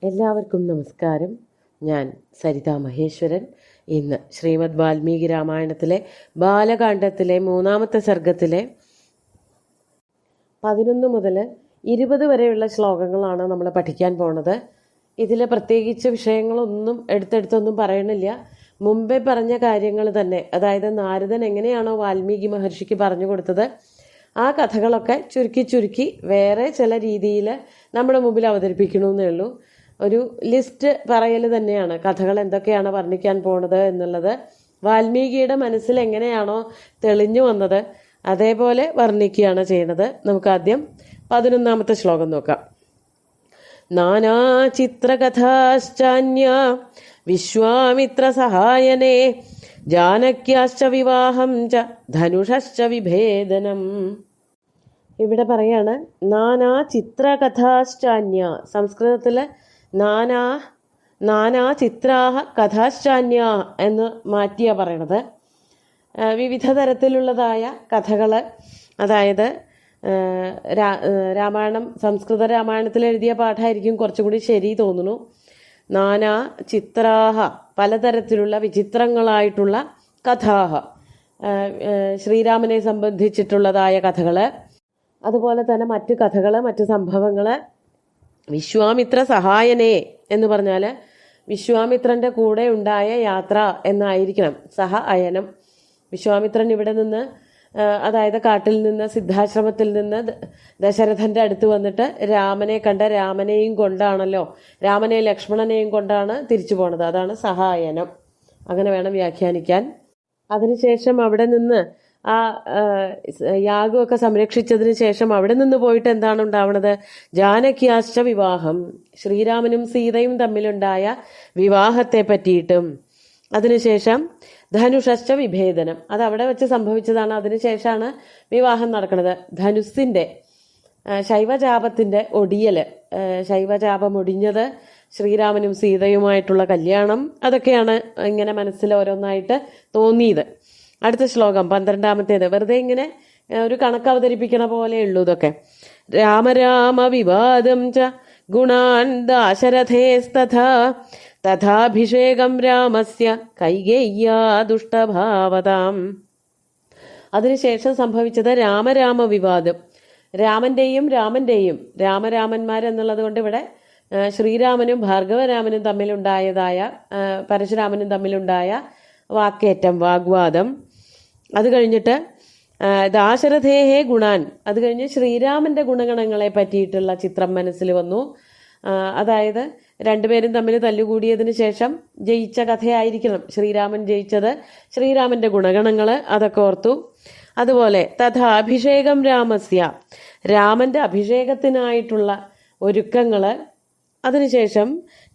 എല്ലാവർക്കും നമസ്കാരം. ഞാൻ സരിത മഹേശ്വരൻ. ഇന്ന് ശ്രീമദ് വാൽമീകി രാമായണത്തിലെ ബാലകാണ്ഡത്തിലെ 3-ാമത്തെ സർഗത്തിലെ 11 മുതൽ 20 വരെയുള്ള ശ്ലോകങ്ങളാണ് നമ്മൾ പഠിക്കാൻ പോണത്. ഇതിൽ പ്രത്യേകിച്ച് വിഷയങ്ങളൊന്നും എടുത്തൊന്നും പറയണില്ല. മുമ്പേ പറഞ്ഞ കാര്യങ്ങൾ തന്നെ, അതായത് നാരദൻ എങ്ങനെയാണോ വാൽമീകി മഹർഷിക്ക് പറഞ്ഞു കൊടുത്തത്, ആ കഥകളൊക്കെ ചുരുക്കി വേറെ ചില രീതിയിൽ നമ്മുടെ മുമ്പിൽ അവതരിപ്പിക്കണമെന്നേ ഉള്ളൂ. ഒരു ലിസ്റ്റ് പറയൽ തന്നെയാണ്. കഥകൾ എന്തൊക്കെയാണ് വർണ്ണിക്കാൻ പോണത് എന്നുള്ളത് വാൽമീകിയുടെ മനസ്സിൽ എങ്ങനെയാണോ തെളിഞ്ഞു വന്നത് അതേപോലെ വർണ്ണിക്കുകയാണ് ചെയ്യുന്നത്. നമുക്ക് ആദ്യം 11-ാമത്തെ ശ്ലോകം നോക്കാം. നാനാ ചിത്രകഥാശ്ചാന്യ വിശ്വാമിത്ര സഹായനേ ജാനക്യാശ്ച വിവാഹം ച ധനുഷശ്ച വിഭേദനം. ഇവിടെ പറയാണ് നാനാ ചിത്രകഥാശ്ചാന്യ. സംസ്കൃതത്തിൽ നാനാ ചിത്രാഹ കഥാശ്ചാന്യ എന്ന് മാറ്റിയാ പറയണത്. വിവിധ തരത്തിലുള്ളതായ കഥകൾ, അതായത് രാമായണം, സംസ്കൃത രാമായണത്തിൽ എഴുതിയ പാഠമായിരിക്കും കുറച്ചുകൂടി ശരി തോന്നുന്നു. നാനാ ചിത്രാഹ, പലതരത്തിലുള്ള വിചിത്രങ്ങളായിട്ടുള്ള കഥാഹ, ശ്രീരാമനെ സംബന്ധിച്ചിട്ടുള്ളതായ കഥകൾ, അതുപോലെ തന്നെ മറ്റു കഥകൾ, മറ്റു സംഭവങ്ങൾ. വിശ്വാമിത്ര സഹായനേ എന്ന് പറഞ്ഞാൽ വിശ്വാമിത്രൻ്റെ കൂടെ ഉണ്ടായ യാത്ര എന്നായിരിക്കണം. സഹ അയനം. വിശ്വാമിത്രൻ ഇവിടെ നിന്ന്, അതായത് കാട്ടിൽ നിന്ന്, സിദ്ധാശ്രമത്തിൽ നിന്ന് ദശരഥന്റെ അടുത്ത് വന്നിട്ട് രാമനെ കണ്ട, രാമനെയും കൊണ്ടാണല്ലോ, രാമനെയും ലക്ഷ്മണനെയും കൊണ്ടാണ് തിരിച്ചു പോണത്. അതാണ് സഹായനം. അങ്ങനെ വേണം വ്യാഖ്യാനിക്കാൻ. അതിനുശേഷം അവിടെ നിന്ന് ആ യാഗമൊക്കെ സംരക്ഷിച്ചതിന് ശേഷം അവിടെ നിന്ന് പോയിട്ട് എന്താണ് ഉണ്ടാവുന്നത്? ജാനകിയാശ്ച വിവാഹം, ശ്രീരാമനും സീതയും തമ്മിലുണ്ടായ വിവാഹത്തെ പറ്റിയിട്ടും, അതിനുശേഷം ധനുഷശ്ച വിഭേദനം, അത് അവിടെ വെച്ച് സംഭവിച്ചതാണ്. അതിനുശേഷമാണ് വിവാഹം നടക്കുന്നത്. ധനുസിന്റെ, ശൈവചാപത്തിന്റെ ഒടിയല്, ശൈവചാപം ഒടിഞ്ഞത്, ശ്രീരാമനും സീതയുമായിട്ടുള്ള കല്യാണം, അതൊക്കെയാണ് ഇങ്ങനെ മനസ്സിൽ ഓരോന്നായിട്ട് തോന്നിയത്. അടുത്ത ശ്ലോകം 12-ാമത്തേത്. വെറുതെ ഇങ്ങനെ ഒരു കണക്ക് അവതരിപ്പിക്കണ പോലെയുള്ളൂ ഇതൊക്കെ. രാമ വിവാദം ച ഗുണാൻ ദാശരഥേസ്തഥാ തഥാഭിഷേകം രാമസ്യ കൈകേയ്യാ ദുഷ്ടഭാവതാം. അതിനുശേഷം സംഭവിച്ചത് രാമ വിവാദം. രാമന്റെയും രാമരാമന്മാരെന്നുള്ളത് കൊണ്ട് ഇവിടെ ശ്രീരാമനും ഭാർഗവരാമനും തമ്മിലുണ്ടായതായ, പരശുരാമനും തമ്മിലുണ്ടായ വാക്കേറ്റം, വാഗ്വാദം. അത് കഴിഞ്ഞിട്ട് ദാശരഥേഹേ ഗുണാൻ, അത് കഴിഞ്ഞ് ശ്രീരാമന്റെ ഗുണഗണങ്ങളെ പറ്റിയിട്ടുള്ള ചിത്രം മനസ്സിൽ വന്നു. അതായത് രണ്ടുപേരും തമ്മിൽ തല്ലുകൂടിയതിന് ശേഷം ജയിച്ച കഥയായിരിക്കണം ശ്രീരാമൻ ജയിച്ചത്. ശ്രീരാമന്റെ ഗുണഗണങ്ങൾ അതൊക്കെ ഓർത്തു. അതുപോലെ തഥാ അഭിഷേകം രാമസ്യ, രാമന്റെ അഭിഷേകത്തിനായിട്ടുള്ള ഒരുക്കങ്ങള്. അതിനുശേഷം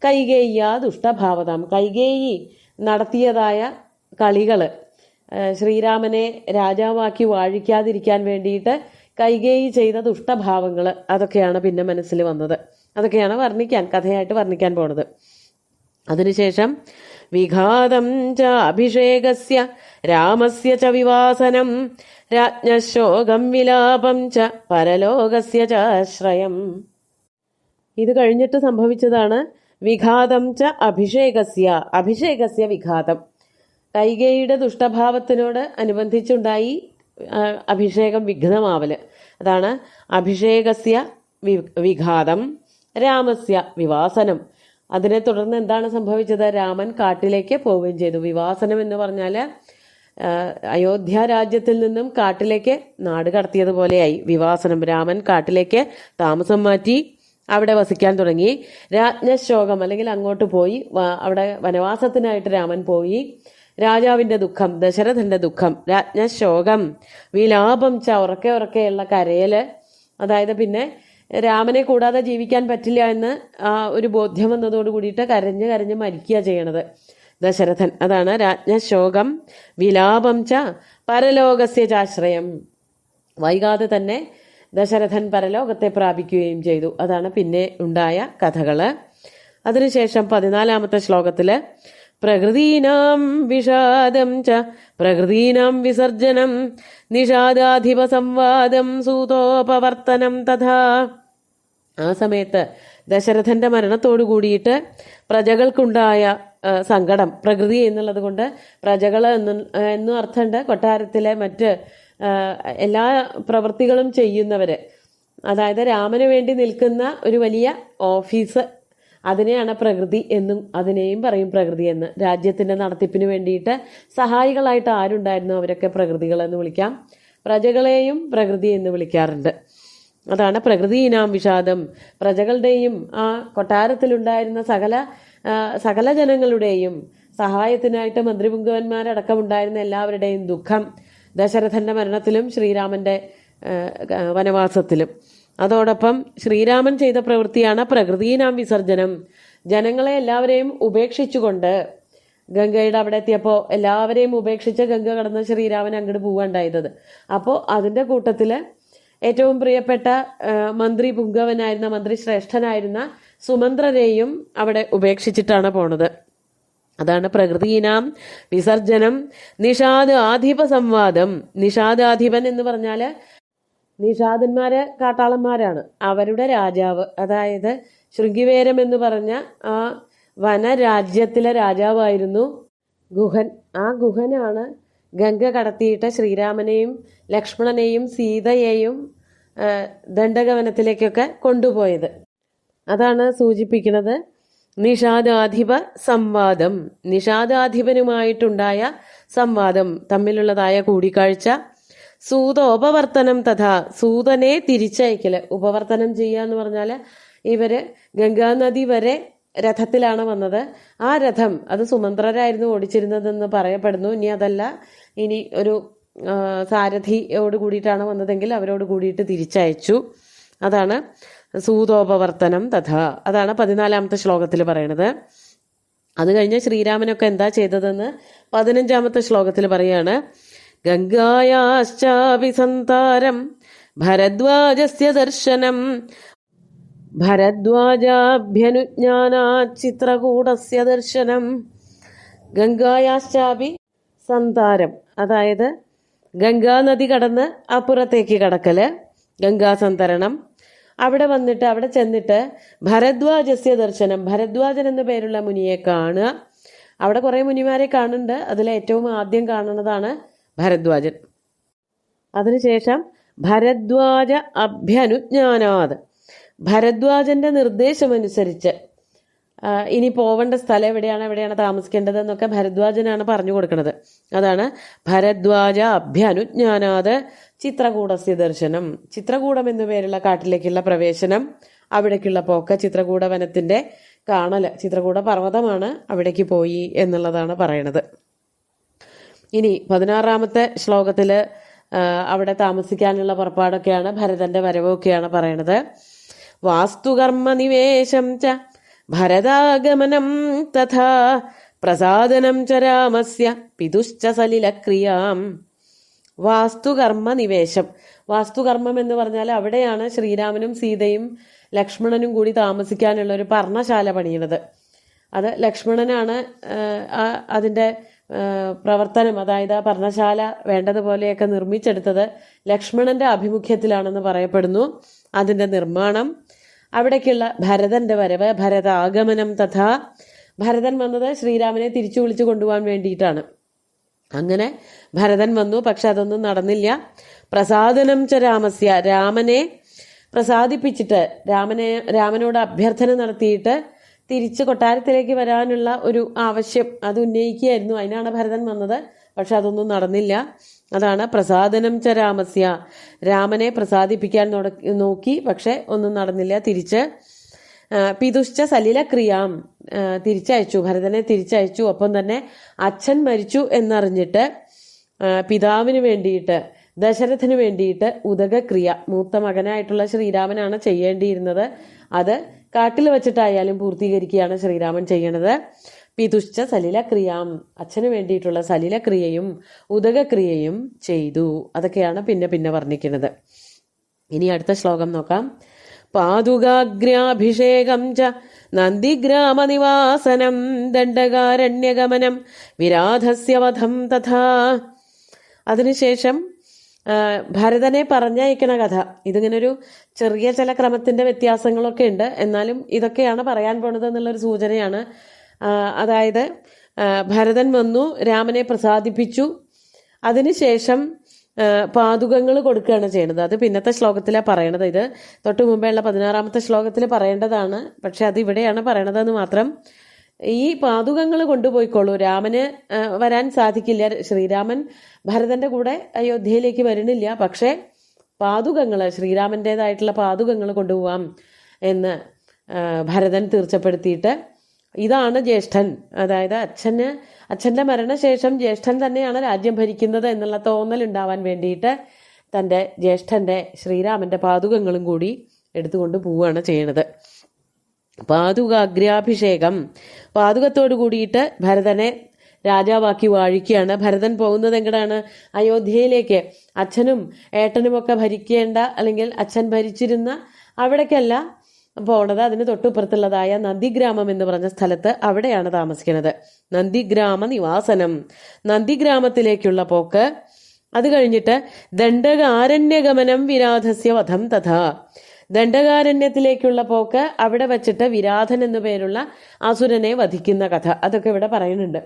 കൈകേയ്യാ ദുഷ്ടഭാവതാം, കൈകേയി നടത്തിയതായ കളികള്, ശ്രീരാമനെ രാജാവാക്കി വാഴിക്കാതിരിക്കാൻ വേണ്ടിയിട്ട് കൈകേയി ചെയ്ത ദുഷ്ടഭാവങ്ങൾ, അതൊക്കെയാണ് പിന്നെ മനസ്സിൽ വന്നത്. അതൊക്കെയാണ് കഥയായിട്ട് വർണ്ണിക്കാൻ പോണത്. അതിനുശേഷം വിഘാതം ച അഭിഷേകസ്യ രാമസ്യ ച വിവാസനം രാജ്ഞശോകം വിലാപം ച പരലോകസ്യ ചാശ്രയം. ഇത് കഴിഞ്ഞിട്ട് സംഭവിച്ചതാണ് വിഘാതം ച അഭിഷേകസ്യ വിഘാതം. കൈകേയിയുടെ ദുഷ്ടഭാവത്തിനോട് അനുബന്ധിച്ചുണ്ടായി അഭിഷേകം വിഘ്നമാവല്. അതാണ് അഭിഷേകസ്യ വിഘാതം രാമസ്യ വിവാസനം. അതിനെ തുടർന്ന് എന്താണ് സംഭവിച്ചത്? രാമൻ കാട്ടിലേക്ക് പോവുകയും ചെയ്തു. വിവാസനം എന്ന് പറഞ്ഞാൽ അയോധ്യ രാജ്യത്തിൽ നിന്നും കാട്ടിലേക്ക് നാട് കടത്തിയതുപോലെയായി വിവാസനം. രാമൻ കാട്ടിലേക്ക് താമസം മാറ്റി അവിടെ വസിക്കാൻ തുടങ്ങി. രാജ്ഞശോകം, അല്ലെങ്കിൽ അങ്ങോട്ട് പോയി, അവിടെ വനവാസത്തിനായിട്ട് രാമൻ പോയി. രാജാവിന്റെ ദുഃഖം, ദശരഥന്റെ ദുഃഖം, രാജ്ഞശോകം വിലാപം ച, ഉറക്കെയുള്ള കരയല്. അതായത് പിന്നെ രാമനെ കൂടാതെ ജീവിക്കാൻ പറ്റില്ല എന്ന് ഒരു ബോധ്യം വന്നതോട് കൂടിയിട്ട് കരഞ്ഞ് മരിക്കുക ചെയ്യണത് ദശരഥൻ. അതാണ് രാജ്ഞശോകം വിലാപം ച പരലോകസ്യ ചാശ്രയം. വൈകാതെ തന്നെ ദശരഥൻ പരലോകത്തെ പ്രാപിക്കുകയും ചെയ്തു. അതാണ് പിന്നെ ഉണ്ടായ കഥകള്. അതിനുശേഷം 14-ാമത്തെ ശ്ലോകത്തില് പ്രകൃതീനാം വിഷാദം ച പ്രകൃതീനാം വിസർജനം നിഷാദാധിപ സംവാദം സൂതോപവർത്തനം തഥാ. ആ സമയത്ത് ദശരഥന്റെ മരണത്തോടു കൂടിയിട്ട് പ്രജകൾക്കുണ്ടായ സങ്കടം, പ്രകൃതി എന്നുള്ളത് കൊണ്ട് പ്രജകൾ എന്നും അർത്ഥമുണ്ട്. കൊട്ടാരത്തിലെ മറ്റ് എല്ലാ പ്രവൃത്തികളും ചെയ്യുന്നവര്, അതായത് രാമന് വേണ്ടി നിൽക്കുന്ന ഒരു വലിയ ഓഫീസ്, അതിനെയാണ് പ്രകൃതി എന്നും അതിനെയും പറയും പ്രകൃതി എന്ന്. രാജ്യത്തിന്റെ നടത്തിപ്പിന് വേണ്ടിയിട്ട് സഹായികളായിട്ട് ആരുണ്ടായിരുന്നു അവരൊക്കെ പ്രകൃതികൾ എന്ന് വിളിക്കാം. പ്രജകളെയും പ്രകൃതി എന്ന് വിളിക്കാറുണ്ട്. അതാണ് പ്രകൃതീനാം വിഷാദം. പ്രജകളുടെയും ആ കൊട്ടാരത്തിലുണ്ടായിരുന്ന സകല ജനങ്ങളുടെയും സഹായത്തിനായിട്ട് മന്ത്രിപുങ്കവന്മാരടക്കമുണ്ടായിരുന്ന എല്ലാവരുടെയും ദുഃഖം ദശരഥന്റെ മരണത്തിലും ശ്രീരാമന്റെ വനവാസത്തിലും. അതോടൊപ്പം ശ്രീരാമൻ ചെയ്ത പ്രവൃത്തിയാണ് പ്രകൃതീനാം വിസർജനം. ജനങ്ങളെ എല്ലാവരെയും ഉപേക്ഷിച്ചുകൊണ്ട് ഗംഗയുടെ അവിടെ എത്തിയപ്പോൾ എല്ലാവരെയും ഉപേക്ഷിച്ച് ഗംഗ കടന്ന് ശ്രീരാമൻ അങ്ങോട്ട് പോവുകയുണ്ടായത്. അപ്പോൾ അതിൻ്റെ കൂട്ടത്തിൽ ഏറ്റവും പ്രിയപ്പെട്ട മന്ത്രി പുങ്കവനായിരുന്ന, മന്ത്രി ശ്രേഷ്ഠനായിരുന്ന സുമന്ത്രരെയും അവിടെ ഉപേക്ഷിച്ചിട്ടാണ് പോണത്. അതാണ് പ്രകൃതീനാം വിസർജനം. നിഷാദാധിപ സംവാദം. നിഷാദാധിപൻ എന്ന് പറഞ്ഞാൽ നിഷാദന്മാര് കാട്ടാളന്മാരാണ്. അവരുടെ രാജാവ്, അതായത് ശൃംഗിവേരം എന്ന് പറഞ്ഞ ആ വനരാജ്യത്തിലെ രാജാവായിരുന്നു ഗുഹൻ. ആ ഗുഹനാണ് ഗംഗ കടത്തിയിട്ട് ശ്രീരാമനെയും ലക്ഷ്മണനെയും സീതയെയും ദണ്ഡകവനത്തിലേക്കൊക്കെ കൊണ്ടുപോയത്. അതാണ് സൂചിപ്പിക്കുന്നത് നിഷാദാധിപ സംവാദം. നിഷാദാധിപനുമായിട്ടുണ്ടായ സംവാദം, തമ്മിലുള്ളതായ കൂടിക്കാഴ്ച. സൂതോപവർത്തനം തഥാ. സൂതനെ തിരിച്ചയക്കല്, ഉപവർത്തനം ചെയ്യുക എന്ന് പറഞ്ഞാൽ ഇവര് ഗംഗാനദി വരെ രഥത്തിലാണ് വന്നത്. ആ രഥം അത് സുമന്ത്രരായിരുന്നു ഓടിച്ചിരുന്നതെന്ന് പറയപ്പെടുന്നു. ഇനി അതല്ല, ഇനി ഒരു സാരഥിയോട് കൂടിയിട്ടാണ് വന്നതെങ്കിൽ അവരോട് കൂടിയിട്ട് തിരിച്ചയച്ചു. അതാണ് സൂതോപവർത്തനം തഥാ. അതാണ് 14ാമത്തെ ശ്ലോകത്തിൽ പറയണത്. അത് കഴിഞ്ഞ് ശ്രീരാമനൊക്കെ എന്താ ചെയ്തതെന്ന് 15ാമത്തെ ശ്ലോകത്തിൽ പറയാണ്. ഗംഗായാശ്ചാപി സന്താരം ഭരദ്വാജസ്യ ദർശനം ഭരദ്വാജാഭ്യനുജ്ഞാനാത് ചിത്രകൂടസ്യ ദർശനം. ഗംഗായാശ്ചാപി സന്താരം, അതായത് ഗംഗാനദി കടന്ന് അപ്പുറത്തേക്ക് കടക്കല്, ഗംഗാസന്തരണം. അവിടെ വന്നിട്ട് അവിടെ ചെന്നിട്ട് ഭരദ്വാജസ്യ ദർശനം. ഭരദ്വാജൻ എന്ന പേരുള്ള മുനിയെ കാണുക. അവിടെ കുറേ മുനിമാരെ കാണുന്നുണ്ട്. അതിൽ ഏറ്റവും ആദ്യം കാണുന്നതാണ് ഭരദ്വാജൻ. അതിനുശേഷം ഭരദ്വാജ അഭ്യനുജ്ഞാനാത്. ഭരദ്വാജന്റെ നിർദ്ദേശമനുസരിച്ച് ഇനി പോവേണ്ട സ്ഥലം എവിടെയാണ് താമസിക്കേണ്ടത് എന്നൊക്കെ ഭരദ്വാജനാണ് പറഞ്ഞു കൊടുക്കുന്നത്. അതാണ് ഭരദ്വാജ അഭ്യനുജ്ഞാനാത് ചിത്രകൂടസ്യ ദർശനം. ചിത്രകൂടം എന്നു പേരുള്ള കാട്ടിലേക്കുള്ള പ്രവേശനം, അവിടേക്കുള്ള പോക്ക്, ചിത്രകൂട വനത്തിന്റെ കാണല്, ചിത്രകൂട പർവ്വതമാണ് അവിടേക്ക് പോയി എന്നുള്ളതാണ് പറയണത്. ഇനി 16ാമത്തെ ശ്ലോകത്തില് അവിടെ താമസിക്കാനുള്ള പുറപ്പാടൊക്കെയാണ്, ഭരതന്റെ വരവൊക്കെയാണ് പറയണത്. വാസ്തുകർമ്മ നിവേശം ച ഭരതാഗമനം തഥാ പ്രസാദനം ച രാമസ്യ പിതുശ്ച സലിലക്രിയാം. വാസ്തുകർമ്മ നിവേശം. വാസ്തുകർമ്മം എന്ന് പറഞ്ഞാൽ അവിടെയാണ് ശ്രീരാമനും സീതയും ലക്ഷ്മണനും കൂടി താമസിക്കാനുള്ള ഒരു പർണശാല പണിയുന്നത്. അത് ലക്ഷ്മണനാണ് അതിൻ്റെ പ്രവർത്തനം, അതായത് ആ പർണശാല വേണ്ടതുപോലെയൊക്കെ നിർമ്മിച്ചെടുത്തത് ലക്ഷ്മണന്റെ ആഭിമുഖ്യത്തിലാണെന്ന് പറയപ്പെടുന്നു. അതിൻ്റെ നിർമ്മാണം, അവിടേക്കുള്ള ഭരതന്റെ വരവ്, ഭരതാഗമനം തഥാ. ഭരതൻ വന്നത് ശ്രീരാമനെ തിരിച്ചു വിളിച്ചു കൊണ്ടുപോകാൻ വേണ്ടിയിട്ടാണ്. അങ്ങനെ ഭരതൻ വന്നു, പക്ഷെ അതൊന്നും നടന്നില്ല. പ്രസാദനം ച രാമസ്യ. രാമനെ പ്രസാദിപ്പിച്ചിട്ട്, രാമനോട് അഭ്യർത്ഥന നടത്തിയിട്ട് തിരിച്ച് കൊട്ടാരത്തിലേക്ക് വരാനുള്ള ഒരു ആവശ്യം അത് ഉന്നയിക്കുകയായിരുന്നു. അതിനാണ് ഭരതൻ വന്നത്. പക്ഷെ അതൊന്നും നടന്നില്ല. അതാണ് പ്രസാദനം ച രാമസ്യ. രാമനെ പ്രസാദിപ്പിക്കാൻ നോക്കി, പക്ഷെ ഒന്നും നടന്നില്ല. തിരിച്ച് പിതുശ്ച സലിലക്രിയാം, തിരിച്ചയച്ചു, ഭരതനെ തിരിച്ചയച്ചു. ഒപ്പം തന്നെ അച്ഛൻ മരിച്ചു എന്നറിഞ്ഞിട്ട് പിതാവിന് വേണ്ടിയിട്ട്, ദശരഥന് വേണ്ടിയിട്ട് ഉദകക്രിയ, മൂത്ത മകനായിട്ടുള്ള ശ്രീരാമനാണ് ചെയ്യേണ്ടിയിരുന്നത്. അത് കാട്ടിൽ വെച്ചിട്ടായാലും പൂർത്തീകരിക്കുകയാണ് ശ്രീരാമൻ ചെയ്യണത്. പിതുശ്ച സലിലക്രിയാം, അച്ഛന് വേണ്ടിയിട്ടുള്ള സലിലക്രിയയും ഉദകക്രിയയും ചെയ്തു. അതൊക്കെയാണ് പിന്നെ വർണ്ണിക്കുന്നത്. ഇനി അടുത്ത ശ്ലോകം നോക്കാം. പാതുകാഗ്രാഭിഷേകം ച നന്ദിഗ്രാമനിവാസനം ദണ്ഡകാരണ്യഗമനം വിരാധസ്യ വധം തഥാ. അതിനുശേഷം ഭരതനെ പറഞ്ഞയക്കണ കഥ. ഇതിങ്ങനെ ഒരു ചെറിയ ചില ക്രമത്തിന്റെ വ്യത്യാസങ്ങളൊക്കെ ഉണ്ട്, എന്നാലും ഇതൊക്കെയാണ് പറയാൻ പോണത് എന്നുള്ളൊരു സൂചനയാണ്. അതായത് ഭരതൻ വന്നു, രാമനെ പ്രസാദിപ്പിച്ചു, അതിനുശേഷം പാതുകങ്ങൾ കൊടുക്കുകയാണ് ചെയ്യുന്നത്. അത് പിന്നത്തെ ശ്ലോകത്തിലാണ് പറയണത്. ഇത് തൊട്ട് മുമ്പേയുള്ള 16ാമത്തെ ശ്ലോകത്തിൽ പറയേണ്ടതാണ്, പക്ഷെ അത് ഇവിടെയാണ് പറയണതെന്ന് മാത്രം. ഈ പാതുകങ്ങൾ കൊണ്ടുപോയിക്കോളൂ, രാമന് വരാൻ സാധിക്കില്ല, ശ്രീരാമൻ ഭരതന്റെ കൂടെ അയോധ്യയിലേക്ക് വരുന്നില്ല, പക്ഷേ പാതുകങ്ങൾ, ശ്രീരാമൻ്റെതായിട്ടുള്ള പാതുകങ്ങൾ കൊണ്ടുപോവാം എന്ന് ഭരതൻ തീർച്ചപ്പെടുത്തിയിട്ട്, ഇതാണ് ജ്യേഷ്ഠൻ, അതായത് അച്ഛൻ്റെ മരണശേഷം ജ്യേഷ്ഠൻ തന്നെയാണ് രാജ്യം ഭരിക്കുന്നത് എന്നുള്ള തോന്നൽ ഉണ്ടാവാൻ വേണ്ടിയിട്ട് തൻ്റെ ജ്യേഷ്ഠൻ്റെ ശ്രീരാമൻ്റെ പാതുകങ്ങളും കൂടി എടുത്തുകൊണ്ട് പോവുകയാണ് ചെയ്യണത്. പാതുകാഗ്രാഭിഷേകം, പാതുകത്തോട് കൂടിയിട്ട് ഭരതനെ രാജാവാക്കി വാഴിക്കുകയാണ്. ഭരതൻ പോകുന്നത് എങ്ങടാണ്? അയോധ്യയിലേക്ക്. അച്ഛനും ഏട്ടനുമൊക്കെ ഭരിക്കേണ്ട, അല്ലെങ്കിൽ അച്ഛൻ ഭരിച്ചിരുന്ന അവിടേക്കല്ല പോണത്, അതിന് തൊട്ടുപുറത്തുള്ളതായ നന്ദിഗ്രാമം എന്ന് പറഞ്ഞ സ്ഥലത്ത്, അവിടെയാണ് താമസിക്കുന്നത്. നന്ദിഗ്രാമ നിവാസനം, നന്ദിഗ്രാമത്തിലേക്കുള്ള പോക്ക്. അത് കഴിഞ്ഞിട്ട് ദണ്ഡകാരണ്യഗമനം വിരാധസ്യ വധം തഥാ, ദണ്ഡകാരണ്യത്തിലേക്കുള്ള പോക്ക്, അവിടെ വച്ചിട്ട് വിരാധൻ എന്നു പേരുള്ള അസുരനെ വധിക്കുന്ന കഥ, അതൊക്കെ ഇവിടെ പറയുന്നുണ്ട്.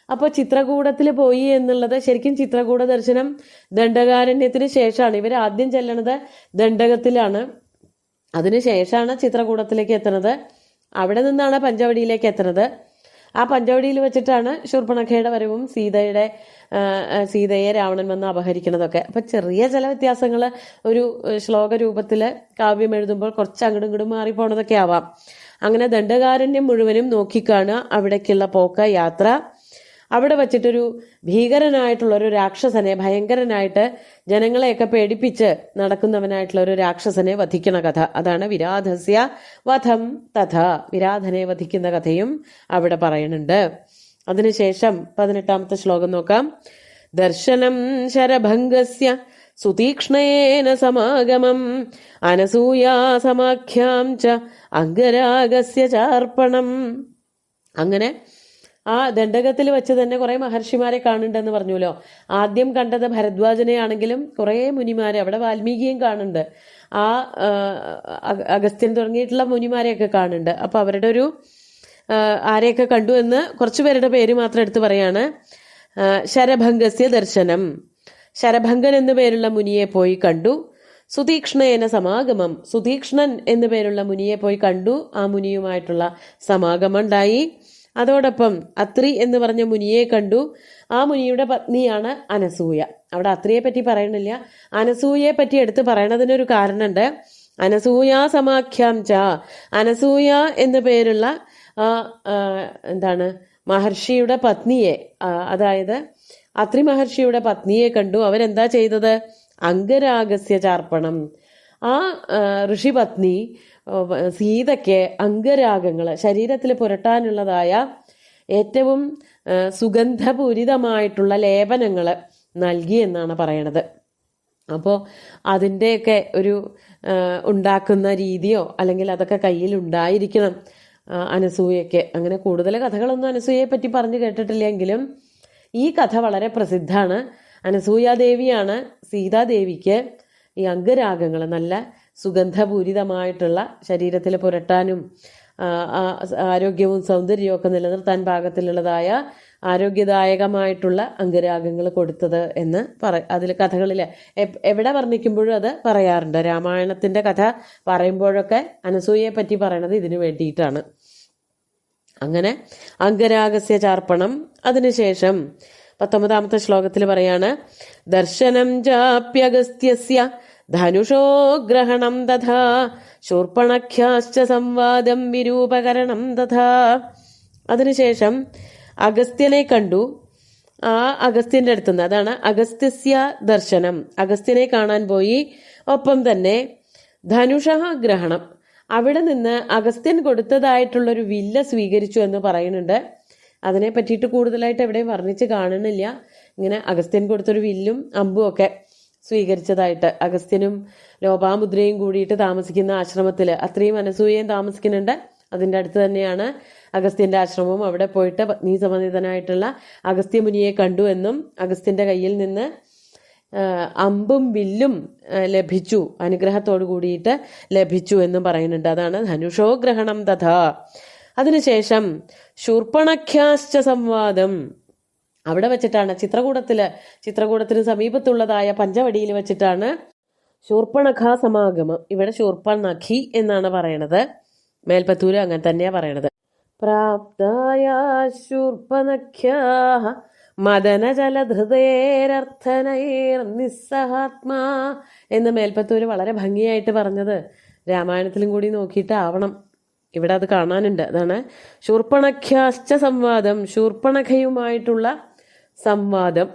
അപ്പോൾ ചിത്രകൂടത്തിൽ പോയി എന്നുള്ളത്, ശരിക്കും ചിത്രകൂട ദർശനം ദണ്ഡകാരണ്യത്തിന് ശേഷമാണ്. ഇവർ ആദ്യം ചെല്ലണത് ദണ്ഡകത്തിലാണ്, അതിനുശേഷമാണ് ചിത്രകൂടത്തിലേക്ക് എത്തുന്നത്. അവിടെ നിന്നാണ് പഞ്ചവടിയിലേക്ക് എത്തുന്നത്. ആ പഞ്ചവടിയിൽ വെച്ചിട്ടാണ് ശൂർപ്പണഖയുടെ വരവും സീതയെ രാവണൻ വന്ന് അപഹരിക്കുന്നതൊക്കെ. അപ്പം ചെറിയ ചില വ്യത്യാസങ്ങൾ ഒരു ശ്ലോക രൂപത്തിൽ കാവ്യം എഴുതുമ്പോൾ കുറച്ച് അങ്ങോട്ടും ഇങ്ങോട്ടും മാറിപ്പോണതൊക്കെ ആവാം. അങ്ങനെ ദണ്ഡകാരണ്യം മുഴുവനും നോക്കിക്കാണുക, അവിടേക്കുള്ള പോക്ക, യാത്ര. അവിടെ വച്ചിട്ടൊരു ഭീകരനായിട്ടുള്ള ഒരു രാക്ഷസനെ, ഭയങ്കരനായിട്ട് ജനങ്ങളെയൊക്കെ പേടിപ്പിച്ച് നടക്കുന്നവനായിട്ടുള്ള ഒരു രാക്ഷസനെ വധിക്കുന്ന കഥ, അതാണ് വിരാധസ്യ വധം തഥ, വിരാധനെ വധിക്കുന്ന കഥയും അവിടെ പറയുന്നുണ്ട്. അതിനുശേഷം 18ാമത്തെ ശ്ലോകം നോക്കാം. ദർശനം ശരഭംഗസ്യ സുതീക്ഷ്ണേന സമാഗമം അനസൂയാ സമാഖ്യാം ച അംഗരാഗസ്യ ചാർപ്പണം. അങ്ങനെ ആ ദണ്ഡകത്തിൽ വെച്ച് തന്നെ കുറെ മഹർഷിമാരെ കാണുന്നുണ്ടെന്ന് പറഞ്ഞുല്ലോ. ആദ്യം കണ്ടത് ഭരദ്വാജനെ ആണെങ്കിലും കുറെ മുനിമാരെ, അവിടെ വാൽമീകിയും കാണുന്നുണ്ട്, ആ അഗസ്ത്യൻ തുടങ്ങിയിട്ടുള്ള മുനിമാരെയൊക്കെ കാണുന്നുണ്ട്. അപ്പൊ അവരുടെ ഒരു ആരെയൊക്കെ കണ്ടു എന്ന് കുറച്ചു പേരുടെ പേര് മാത്രം എടുത്ത് പറയാണ്. ശരഭംഗസ്യ ദർശനം, ശരഭംഗൻ എന്നു പേരുള്ള മുനിയെ പോയി കണ്ടു. സുതീക്ഷ്ണേന സമാഗമം, സുതീക്ഷ്ണൻ എന്നു പേരുള്ള മുനിയെ പോയി കണ്ടു, ആ മുനിയുമായിട്ടുള്ള സമാഗമം ഉണ്ടായി. അതോടൊപ്പം അത്രി എന്ന് പറഞ്ഞ മുനിയെ കണ്ടു. ആ മുനിയുടെ പത്നിയാണ് അനസൂയ. അവിടെ അത്രിയെ പറ്റി പറയണില്ല, അനസൂയയെ പറ്റി എടുത്ത് പറയണതിനൊരു കാരണമുണ്ട്. അനസൂയ സമാഖ്യാം ച, അനസൂയ എന്നു പേരുള്ള മഹർഷിയുടെ പത്നിയെ, അതായത് അത്രി മഹർഷിയുടെ പത്നിയെ കണ്ടു. അവരെന്താ ചെയ്തത്? അംഗരാഗസ്യ ചാർപ്പണം. ആ ഋഷിപത്നി സീതയ്ക്ക് അംഗരാഗങ്ങൾ, ശരീരത്തിൽ പുരട്ടാനുള്ളതായ ഏറ്റവും സുഗന്ധപൂരിതമായിട്ടുള്ള ലേപനങ്ങൾ നൽകി എന്നാണ് പറയണത്. അപ്പോൾ അതിൻ്റെയൊക്കെ ഒരു ഉണ്ടാക്കുന്ന രീതിയോ അല്ലെങ്കിൽ അതൊക്കെ കയ്യിൽ ഉണ്ടായിരിക്കണം അനസൂയയ്ക്ക്. അങ്ങനെ കൂടുതൽ കഥകളൊന്നും അനസൂയയെ പറ്റി പറഞ്ഞു കേട്ടിട്ടില്ലെങ്കിലും ഈ കഥ വളരെ പ്രസിദ്ധമാണ്. അനസൂയാദേവിയാണ് സീതാദേവിക്ക് ഈ അംഗരാഗങ്ങൾ, നല്ല സുഗന്ധപൂരിതമായിട്ടുള്ള ശരീരത്തിൽ പുരട്ടാനും ആരോഗ്യവും സൗന്ദര്യവും ഒക്കെ നിലനിർത്താൻ പാകത്തിലുള്ളതായ ആരോഗ്യദായകമായിട്ടുള്ള അംഗരാഗങ്ങൾ കൊടുത്തത് എന്ന് അതിൽ കഥകളിൽ എവിടെ വർണ്ണിക്കുമ്പോഴും അത് പറയാറുണ്ട്. രാമായണത്തിന്റെ കഥ പറയുമ്പോഴൊക്കെ അനസൂയയെ പറ്റി പറയണത് ഇതിനു വേണ്ടിയിട്ടാണ്. അങ്ങനെ അംഗരാഗസ്യ ചാർപ്പണം. അതിനുശേഷം 19ാമത്തെ ശ്ലോകത്തിൽ പറയാണ്, ദർശനം ചാപ്യഗസ്ത്യസ്യ ധനുഷോ ഗ്രഹണം തഥാ ശൂർപ്പണഖ്യാശ്ച സംവാദം വിരൂപകരണം തഥാ. അതിനുശേഷം അഗസ്ത്യനെ കണ്ടു. ആ അഗസ്ത്യന്റെ അടുത്തുനിന്ന്, അതാണ് അഗസ്ത്യസ്യ ദർശനം, അഗസ്ത്യനെ കാണാൻ പോയി. ഒപ്പം തന്നെ ധനുഷ ഗ്രഹണം, അവിടെ നിന്ന് അഗസ്ത്യൻ കൊടുത്തതായിട്ടുള്ളൊരു വില്ല് സ്വീകരിച്ചു എന്ന് പറയുന്നുണ്ട്. അതിനെ പറ്റിയിട്ട് കൂടുതലായിട്ട് എവിടെയും വർണ്ണിച്ച് കാണുന്നില്ല. ഇങ്ങനെ അഗസ്ത്യൻ കൊടുത്തൊരു വില്ലും അമ്പും ഒക്കെ സ്വീകരിച്ചതായിട്ട്, അഗസ്ത്യനും ലോപാമുദ്രയും കൂടിയിട്ട് താമസിക്കുന്ന ആശ്രമത്തിൽ അത്രയും അനസൂയയും താമസിക്കുന്നുണ്ട്. അതിൻ്റെ അടുത്ത് തന്നെയാണ് അഗസ്ത്യന്റെ ആശ്രമവും. അവിടെ പോയിട്ട് പത്നി സമേതനായിട്ടുള്ള അഗസ്ത്യമുനിയെ കണ്ടു എന്നും അഗസ്ത്യന്റെ കയ്യിൽ നിന്ന് അമ്പും വില്ലും ലഭിച്ചു, അനുഗ്രഹത്തോടു കൂടിയിട്ട് ലഭിച്ചു എന്നും പറയുന്നുണ്ട്. അതാണ് ധനുഷോ ഗ്രഹണം തഥാ. അതിനുശേഷം ശൂർപ്പണഖ്യാശ്ച സംവാദം, അവിടെ വെച്ചിട്ടാണ് ചിത്രകൂടത്തിന് സമീപത്തുള്ളതായ പഞ്ചവടിയിൽ വെച്ചിട്ടാണ് ശൂർപ്പണഖ സമാഗമം. ഇവിടെ ശൂർപ്പണഖി എന്നാണ് പറയണത്. മേൽപ്പത്തൂര് അങ്ങനെ തന്നെയാ പറയണത്. പ്രാപ്തായ ശൂർപ്പണഖ്യാഃ മദനജലധൃതേരർത്ഥനൈർ നിസ്സഹാത്മാ എന്ന് മേൽപ്പത്തൂര് വളരെ ഭംഗിയായിട്ട് പറഞ്ഞത് രാമായണത്തിലും കൂടി നോക്കിയിട്ടാവണം ഇവിടെ അത് കാണാനുണ്ട്. അതാണ് ശൂർപ്പണഖ്യാശ്ച സംവാദം, ശൂർപ്പണഖയുമായിട്ടുള്ള സംവാദം.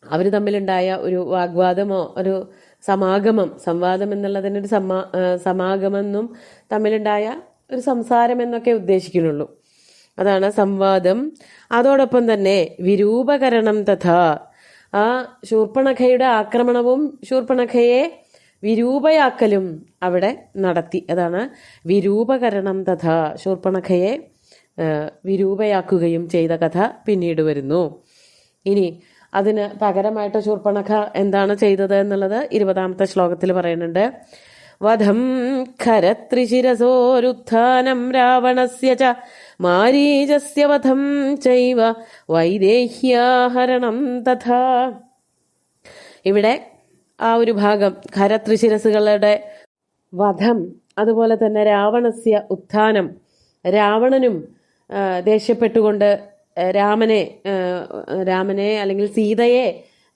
അവർ തമ്മിലുണ്ടായ ഒരു വാഗ്വാദമോ ഒരു സംവാദം എന്നുള്ളതിനൊരു സമാഗമെന്നും തമ്മിലുണ്ടായ ഒരു സംസാരം എന്നൊക്കെ ഉദ്ദേശിക്കുന്നുള്ളൂ. അതാണ് സംവാദം. അതോടൊപ്പം തന്നെ വിരൂപകരണം തഥാ, ആ ശൂർപ്പണഖയുടെ ആക്രമണവും ശൂർപ്പണഖയെ വിരൂപയാക്കലും അവിടെ നടത്തി. അതാണ് വിരൂപകരണം തഥാ, ശൂർപ്പണഖയെ വിരൂപയാക്കുകയും ചെയ്ത കഥ പിന്നീട് വരുന്നു. ഇനി അതിന് പകരമായിട്ട് ശൂർപ്പണഖ എന്താണ് ചെയ്തത് എന്നുള്ളത് 20ാമത്തെ ശ്ലോകത്തിൽ പറയുന്നുണ്ട്. വധം ഖരത്രിശിരസോരുത്ഥാനം രാവണസ്യ ച മാരീചസ്യ വധം ചൈവ വൈദേഹ്യാഹരണം തഥാ. ഇവിടെ ആ ഒരു ഭാഗം ഖരത്രിശിരസുകളുടെ വധം, അതുപോലെ തന്നെ രാവണസ്യ ഉത്ഥാനം, രാവണനും ദേഷ്യപ്പെട്ടുകൊണ്ട് രാമനെ അല്ലെങ്കിൽ സീതയെ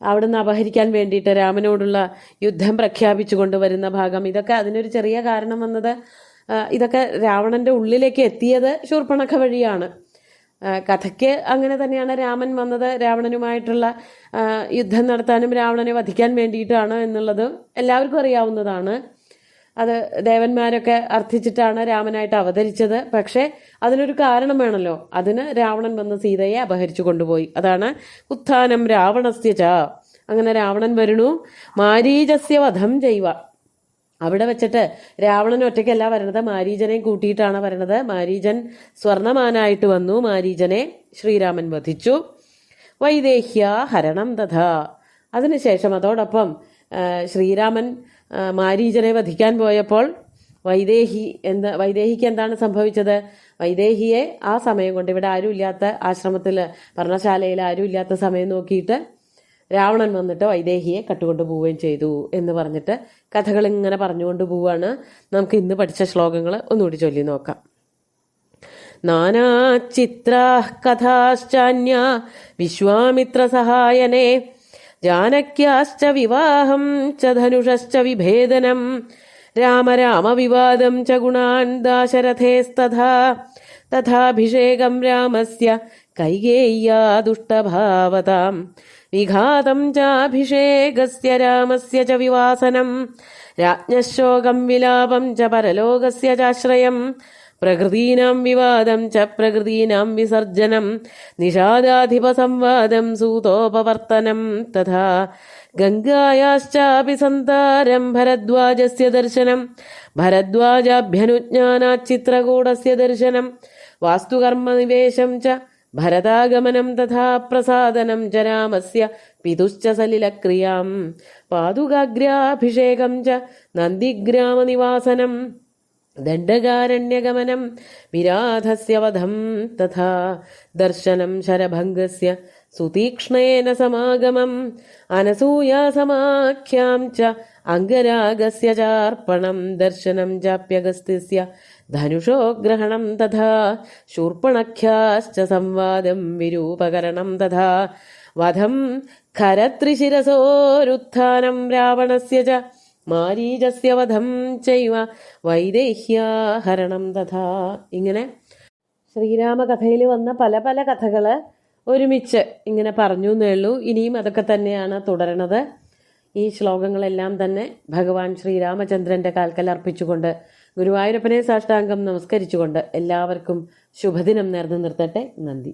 അവിടുന്ന് അപഹരിക്കാൻ വേണ്ടിയിട്ട് രാമനോടുള്ള യുദ്ധം പ്രഖ്യാപിച്ചു കൊണ്ടുവരുന്ന ഭാഗം. ഇതൊക്കെ അതിനൊരു ചെറിയ കാരണം വന്നത്, ഇതൊക്കെ രാവണന്റെ ഉള്ളിലേക്ക് എത്തിയത് ശൂർപ്പണഖ വഴിയാണ്. കഥയ്ക്ക് അങ്ങനെ തന്നെയാണ് രാമൻ വന്നത് രാവണനുമായിട്ടുള്ള യുദ്ധം നടത്താനും രാവണനെ വധിക്കാൻ വേണ്ടിയിട്ടാണ് എന്നുള്ളത് എല്ലാവർക്കും അറിയാവുന്നതാണ്. അത് ദേവന്മാരൊക്കെ അർത്ഥിച്ചിട്ടാണ് രാമനായിട്ട് അവതരിച്ചത്. പക്ഷെ അതിനൊരു കാരണം വേണമല്ലോ. അതിന് രാവണൻ വന്ന് സീതയെ അപഹരിച്ചു കൊണ്ടുപോയി. അതാണ് ഉത്ഥാനം രാവണസ്യ ച. അങ്ങനെ രാവണൻ വരുന്നു. മാരീചസ്യ വധം ചെയ്വ, അവിടെ വെച്ചിട്ട് രാവണൻ ഒറ്റയ്ക്കല്ല വരണത്, മാരീചനെയും കൂട്ടിയിട്ടാണ് വരണത്. മാരീചൻ സ്വർണമാനായിട്ട് വന്നു. മാരീചനെ ശ്രീരാമൻ വധിച്ചു. വൈദേഹ്യ ഹരണം തഥാ. അതിനുശേഷം അതോടൊപ്പം ശ്രീരാമൻ മാരീചനെ വധിക്കാൻ പോയപ്പോൾ വൈദേഹിക്ക് എന്താണ് സംഭവിച്ചത്? വൈദേഹിയെ ആ സമയം കൊണ്ട്, ഇവിടെ ആരുമില്ലാത്ത ആശ്രമത്തിൽ പർണശാലയിൽ ആരുമില്ലാത്ത സമയം നോക്കിയിട്ട് രാവണൻ വന്നിട്ട് വൈദേഹിയെ കട്ടുകൊണ്ട് പോവുകയും ചെയ്തു എന്ന് പറഞ്ഞിട്ട് കഥകൾ ഇങ്ങനെ പറഞ്ഞുകൊണ്ട് പോവാണ്. നമുക്ക് ഇന്ന് പഠിച്ച ശ്ലോകങ്ങൾ ഒന്നുകൂടി ചൊല്ലി നോക്കാം. നാനാചിത്രാഃ കഥാശ്ചാന്യ വിശ്വാമിത്ര സഹായനേ ജാനക്യാശ്ച വിവാഹം ച ധനുഷശ്ച വിഭേദനം രാമ വിവാദം ച ഗുണാൻ ദാശരഥേസ്തഥാ തഥാഭിഷേകം രാമസ്യ കൈകേയ്യാ ദുഷ്ടഭാവതാം വിഘാതം ചാഭിഷേകസ്യ രാമസ്യ ച വിവാസനം രാജ്ഞശോകം വിലാപം ച പരലോകസ്യ ചാശ്രയം പ്രകൃതീനാം വിവാദം ച പ്രകൃതീനാം വിസർജനം നിഷാദാധിപസംവാദം സൂതോപവർത്തനം തഥാ ഗംഗായാശ്ചാപി സന്താരം ഭരദ്വാജസ്യ ദർശനം ഭരദ്വാജാഭ്യനുജ്ഞാനാചിത്രകൂടസ്യ ദർശനം വാസ്തുകർമ്മനിവേശം ച ഭരതാഗമനം തഥാ പ്രസാദനം ച രാമസ്യ പിതുശ്ച സലിലക്രിയാം പാദുകാഗ്രാഭിഷേകം ച നന്ദിഗ്രാമനിവാസനം ദണ്ഡകാരണ്യഗമനം വിരാധസ്യ വധം തഥാ ദർശനം ശരഭംഗസ്യ സുതീക്ഷ്ണേന സമാഗമം അനസൂയാസമാഖ്യാം ച അംഗരാഗസ്യ ചാർപ്പണം ദർശനം ചാപ്യഗസ്ത്യസ്യ ധനുഷോ ഗ്രഹണം തഥാ ശൂർപ്പണഖ്യാശ്ച സംവാദം വിരൂപകരണം തഥാ വധം ഖരത്രിശിരസോരുത്ഥാനം രാവണസ്യ ച മാരീചസ്യ വധം ചൈവ വൈദേഹ്യാഹരണം തഥാ. ഇങ്ങനെ ശ്രീരാമകഥയിൽ വന്ന പല പല കഥകള് ഒരുമിച്ച് ഇങ്ങനെ പറഞ്ഞു എന്നേ ഉള്ളൂ. ഇനിയും അതൊക്കെ തന്നെയാണ് തുടരണത്. ഈ ശ്ലോകങ്ങളെല്ലാം തന്നെ ഭഗവാൻ ശ്രീരാമചന്ദ്രന്റെ കാൽക്കൽ അർപ്പിച്ചുകൊണ്ട് ഗുരുവായൂരപ്പനെ സാഷ്ടാംഗം നമസ്കരിച്ചുകൊണ്ട് എല്ലാവർക്കും ശുഭദിനം നേർന്നു നിർത്തട്ടെ. നന്ദി.